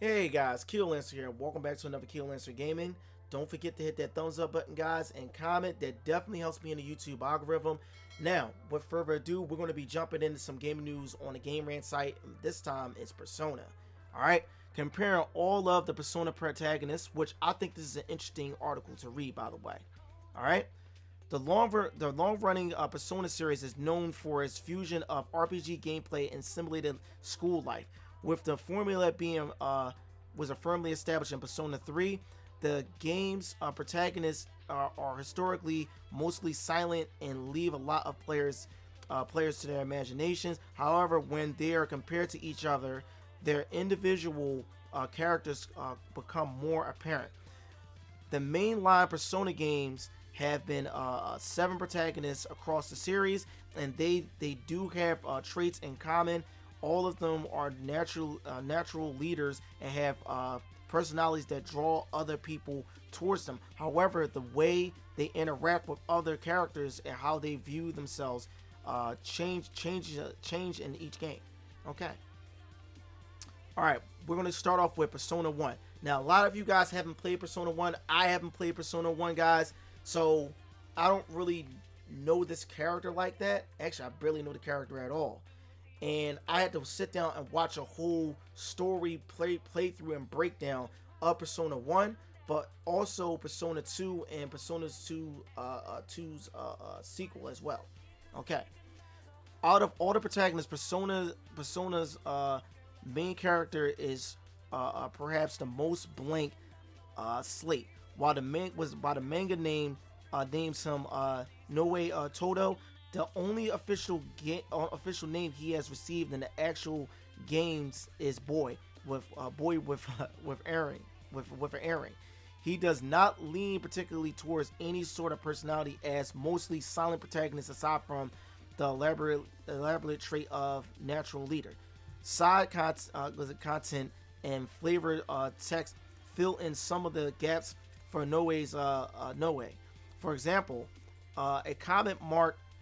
Hey guys, Keelancer here. Welcome back to another Keelancer Gaming. Don't forget to hit that thumbs up button, guys, and comment. That definitely helps me in the YouTube algorithm. Now, with further ado, we're going to be jumping into some gaming news on the Game Rant site. This time, it's Persona. Alright, comparing all of the Persona protagonists, which I think this is an interesting article to read, by the way. Alright, the long-running Persona series is known for its fusion of RPG gameplay and simulated school life, with the formula being was firmly established in Persona 3. The game's protagonists are historically mostly silent and leave a lot of players to their imaginations. However, when they are compared to each other, their individual characters become more apparent. The mainline Persona games have been 7 protagonists across the series, and they do have traits in common. All of them are natural leaders and have personalities that draw other people towards them. However, the way they interact with other characters and how they view themselves change in each game. Okay. All right, we're going to start off with Persona 1. Now, a lot of you guys haven't played Persona 1. I haven't played Persona 1, guys. So, I don't really know this character like that. Actually, I barely know the character at all. And I had to sit down and watch a whole story playthrough and breakdown of Persona 1, but also Persona 2 and Persona 2's sequel as well. Okay. Out of all the protagonists, Persona's main character is perhaps the most blank slate. While the manga names him Noe Todo, the only official name he has received in the actual games is Boy with an airing. He does not lean particularly towards any sort of personality as mostly silent protagonist, aside from the elaborate trait of natural leader. Side content and flavored text fill in some of the gaps for Noe's Noe. For example, a comment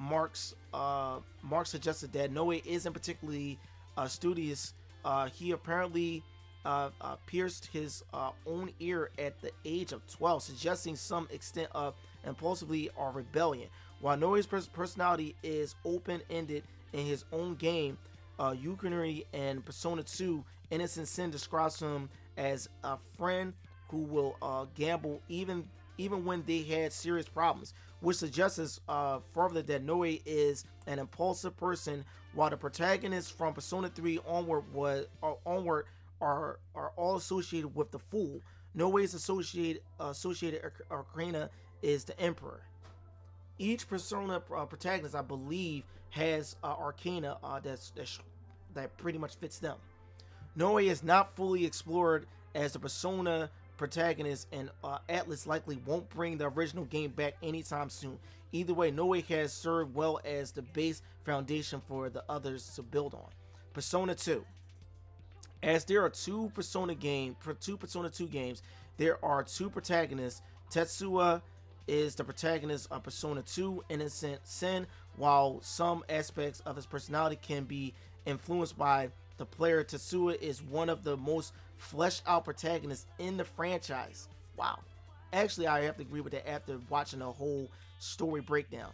Marx suggested that Noe isn't particularly studious. He apparently pierced his own ear at the age of 12, suggesting some extent of impulsivity or rebellion. While Noe's personality is open-ended in his own game, Yukari and Persona 2 Innocent Sin describes him as a friend who will gamble even when they had serious problems, which suggests further that Noe is an impulsive person, while the protagonists from Persona 3 onward are all associated with the Fool. Noe's associated arcana is the Emperor. Each Persona protagonist, I believe, has arcana that pretty much fits them. Noe is not fully explored as the Persona protagonist, and Atlas likely won't bring the original game back anytime soon. Either way, Noe has served well as the base foundation for the others to build on. Persona 2. As there are two Persona 2 games, there are 2 protagonists. Tetsuya is the protagonist of Persona 2 Innocent Sin, while some aspects of his personality can be influenced by the player. Tetsuya is one of the most fleshed out protagonists in the franchise. Wow. Actually, I have to agree with that after watching a whole story breakdown.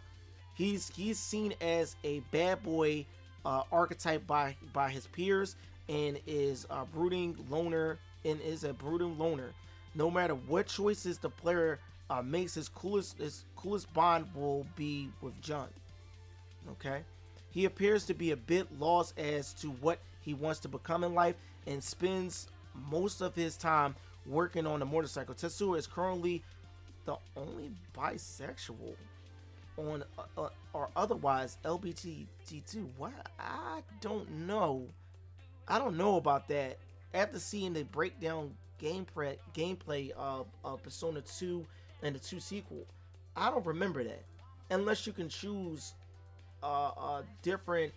He's seen as a bad boy archetype by his peers, and is a brooding loner. No matter what choices the player makes, his coolest bond will be with Jun. Okay. He appears to be a bit lost as to what he wants to become in life, and spends most of his time working on a motorcycle. Tetsuya is currently the only bisexual on or otherwise LGBTQ2. What? I don't know about that. After seeing the breakdown gameplay of Persona 2 and the 2 sequel, I don't remember that, unless you can choose different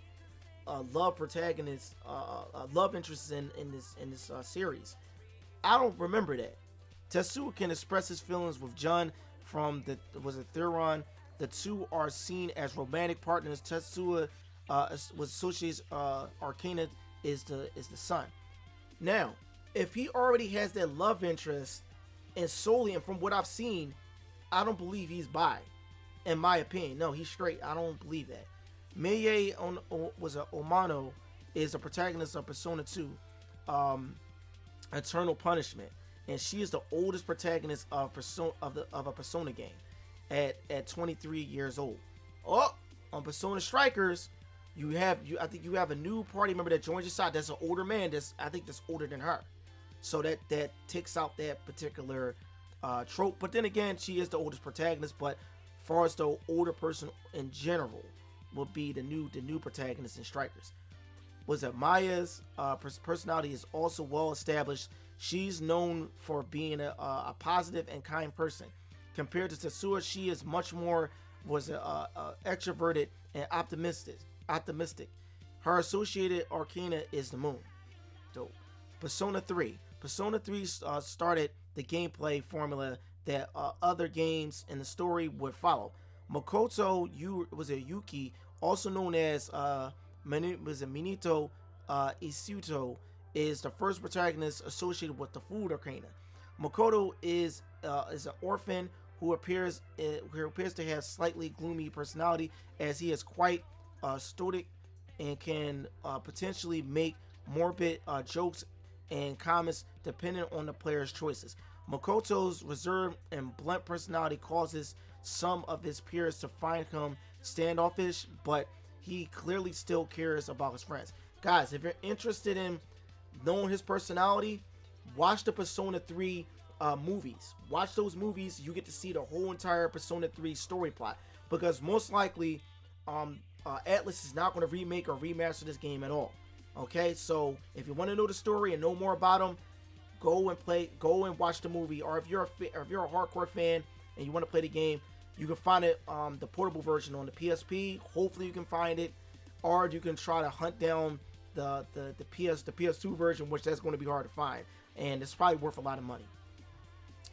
love protagonists, love interests in this series. I don't remember that. Tetsuya can express his feelings with Jun from Theron. The two are seen as romantic partners. Tetsuya was associates arcana is the sun. Now, if he already has that love interest, and solely, and from what I've seen, I don't believe he's bi. In my opinion, no, he's straight. I don't believe that. Miye was a Omano, is a protagonist of Persona 2, Eternal Punishment, and she is the oldest protagonist of a Persona game, at 23 years old. Oh, on Persona Strikers, I think you have a new party member that joins your side. That's an older man. That's older than her. So that takes out that particular trope. But then again, she is the oldest protagonist. But as far as the older person in general will be the new protagonist in Strikers. Was that Maya's personality is also well established. She's known for being a positive and kind person. Compared to Tetsuya, she is much more extroverted and optimistic. Her associated arcana is the moon. Dope. Persona 3. Persona 3 started the gameplay formula that other games in the story would follow. Makoto Yuki, also known as Minito Isuto, is the first protagonist associated with the food arcana. Makoto is an orphan who appears to have slightly gloomy personality, as he is quite stoic and can potentially make morbid jokes and comments depending on the player's choices. Makoto's reserved and blunt personality causes some of his peers to find him standoffish, but he clearly still cares about his friends. Guys, if you're interested in knowing his personality, watch the Persona 3 movies. Watch those movies. You get to see the whole entire Persona 3 story plot, because most likely Atlus is not going to remake or remaster this game at all. Okay, so if you want to know the story and know more about him, go and watch the movie. Or if you're a hardcore fan and you want to play the game, you can find it the portable version on the PSP. Hopefully you can find it, or you can try to hunt down the PS2 version, which that's going to be hard to find, and it's probably worth a lot of money.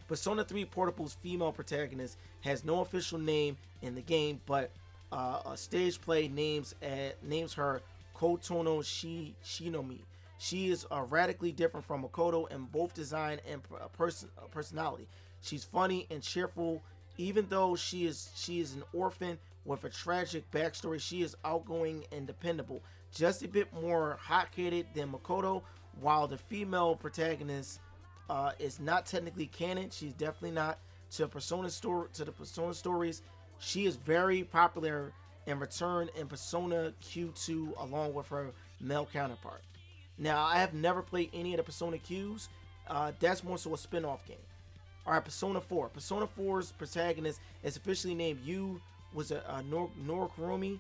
Persona 3 Portable's female protagonist has no official name in the game, but a stage play names her Kotono Shinomi. She is radically different from Makoto in both design and personality. She's funny and cheerful, even though she is an orphan with a tragic backstory. She is outgoing and dependable, just a bit more hot-headed than Makoto. While the female protagonist is not technically canon, she's definitely not to the Persona stories. She is very popular and returned in Persona Q2 along with her male counterpart. Now, I have never played any of the Persona Qs. That's more so a spin-off game. Alright, Persona 4. Persona 4's protagonist is officially named Yu Norokurumi,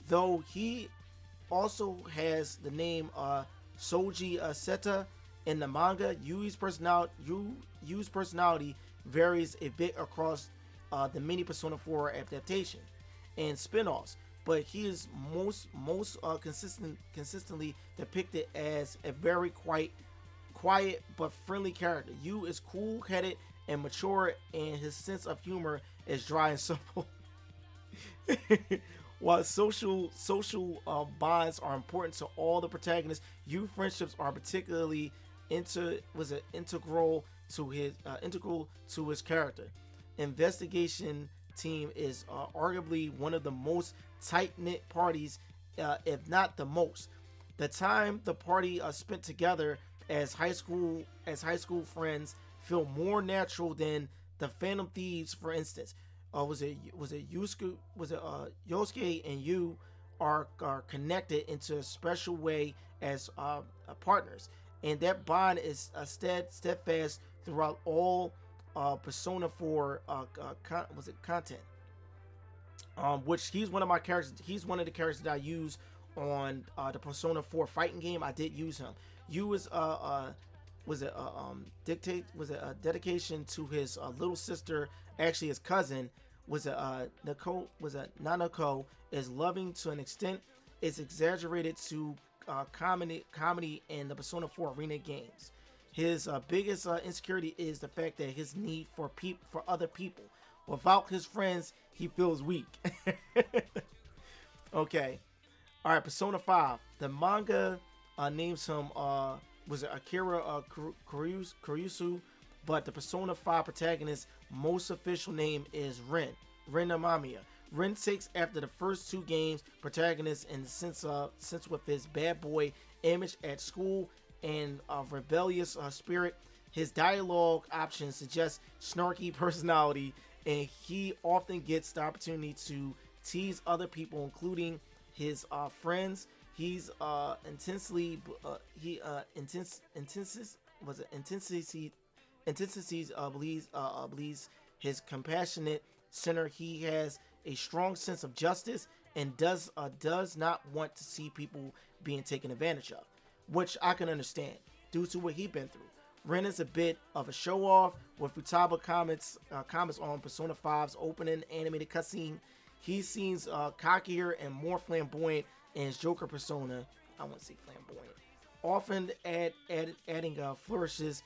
though he also has the name Soji Seta. In the manga, Yu's personality varies a bit across the many Persona 4 adaptation and spin-offs, but he is most consistently depicted as a very quiet but friendly character. Yu is cool-headed and mature, and his sense of humor is dry and simple. While social bonds are important to all the protagonists, Yu friendships are particularly integral to his character. Investigation team is arguably one of the most tight-knit parties, if not the most. The time the party spent together as high school friends feel more natural than the Phantom Thieves, for instance. Yosuke and Yu are connected into a special way as partners, and that bond is steadfast throughout all Persona 4 content. Which he's one of my characters. He's one of the characters that I use on the Persona 4 fighting game. I did use him. Yu is a dedication to his little sister, actually his cousin. Nanako is loving to an extent. It's exaggerated to comedy in the Persona 4 arena games. His biggest insecurity is the fact that his need for other people. Without his friends, he feels weak. Okay. Alright, Persona 5. The manga names him was it Akira Kuryusu, but the Persona 5 protagonist's most official name is Ren Amamiya. Ren takes after the first two games protagonist in the sense with his bad boy image at school and rebellious spirit. His dialogue options suggest snarky personality, and he often gets the opportunity to tease other people, including his friends. He's intensities believes his compassionate center. He has a strong sense of justice and does not want to see people being taken advantage of, which I can understand due to what he's been through. Ren is a bit of a show off. With Futaba comments on Persona 5's opening animated cutscene, he seems cockier and more flamboyant in his Joker persona. I want to say flamboyant. Often adding flourishes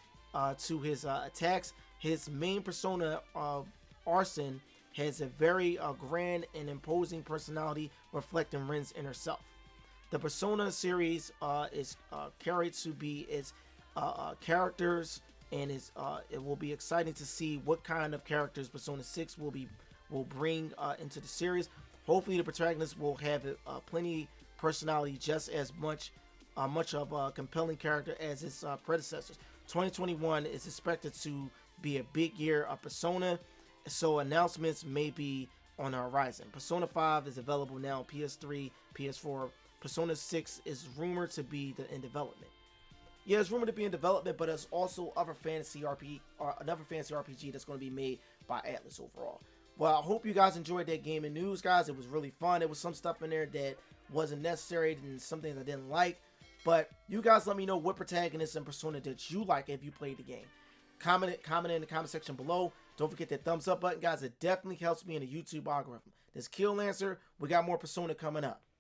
to his attacks. His main persona, Arson, has a very grand and imposing personality reflecting Ren's inner self. The Persona series is carried to be its characters, and it will be exciting to see what kind of characters Persona 6 will bring into the series. Hopefully the protagonist will have plenty personality, just as much of a compelling character as its predecessors. 2021 is expected to be a big year of Persona, so announcements may be on the horizon. Persona 5 is available now on PS3, PS4. Persona 6 is rumored to be in development. Yeah, it's rumored to be in development, but it's also another fantasy RPG that's going to be made by Atlas overall. Well, I hope you guys enjoyed that gaming news, guys. It was really fun. There was some stuff in there that wasn't necessary and some things I didn't like. But you guys let me know what protagonist and persona that you like if you played the game. Comment in the comment section below. Don't forget that thumbs up button, guys. It definitely helps me in the YouTube algorithm. This is Kill Lancer. We got more Persona coming up.